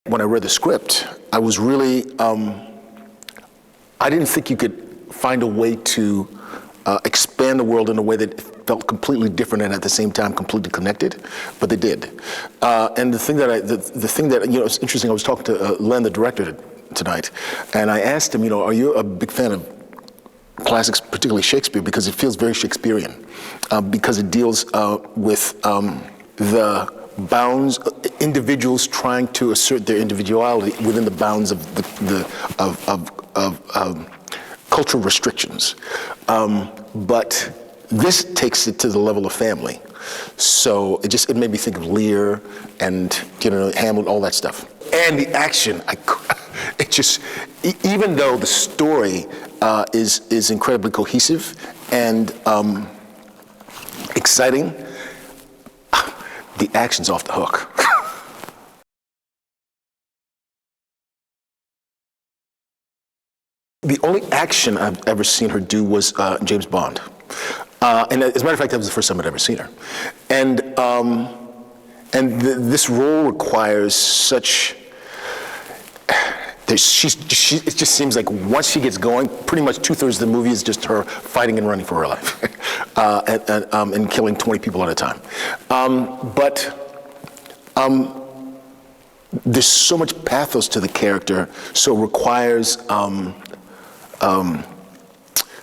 when I read the script, I was really, I didn't think you could find a way to expand the world in a way that felt completely different and at the same time completely connected, but they did. And the thing that, you know, it's interesting, I was talking to Len, the director, tonight, and I asked him, you know, are you a big fan of classics, particularly Shakespeare, because it feels very Shakespearean, because it deals with the bounds, individuals trying to assert their individuality within the bounds of cultural restrictions. But this takes it to the level of family. So it made me think of Lear and, you know, Hamlet, all that stuff. And the action, even though the story is incredibly cohesive and exciting, the action's off the hook. The only action I've ever seen her do was James Bond. And as a matter of fact, that was the first time I'd ever seen her. And this role requires such, it just seems like once she gets going, pretty much 2/3 of the movie is just her fighting and running for her life and killing 20 people at a time. There's so much pathos to the character, so it requires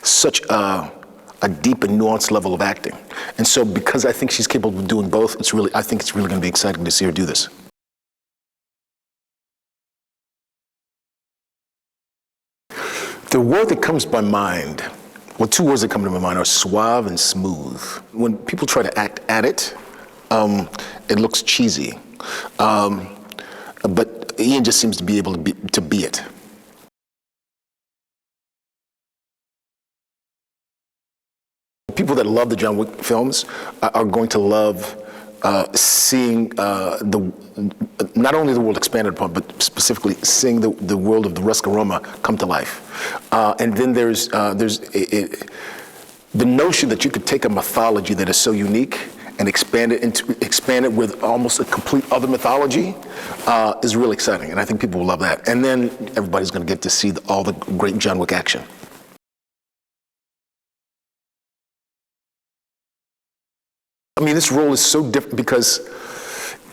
such a deep and nuanced level of acting. And so because I think she's capable of doing both, I think it's really going to be exciting to see her do this. The word that comes to my mind, well, two words that come to my mind are suave and smooth. When people try to act at it, it looks cheesy. But Ian just seems to be able to be it. People that love the John Wick films are going to love seeing not only the world expanded upon, but specifically seeing the world of the Ruska Roma come to life. And then there's the notion that you could take a mythology that is so unique and expand it with almost a complete other mythology is really exciting, and I think people will love that. And then everybody's going to get to see all the great John Wick action. I mean, this role is so different because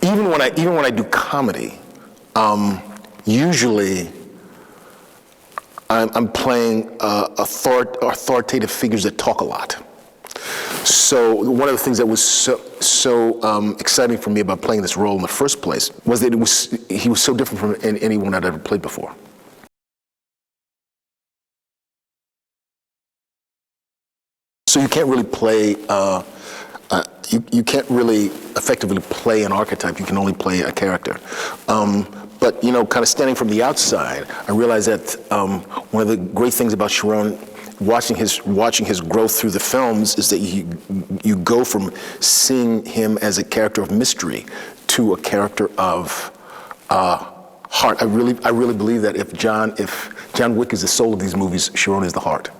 even when I do comedy, usually I'm playing authoritative figures that talk a lot. So one of the things that was so exciting for me about playing this role in the first place was that he was so different from anyone I'd ever played before. So you can't really play. You can't really effectively play an archetype. You can only play a character. But you know, kind of standing from the outside, I realized that one of the great things about Sharon, watching his growth through the films, is that you go from seeing him as a character of mystery to a character of heart. I really believe that if John Wick is the soul of these movies, Sharon is the heart.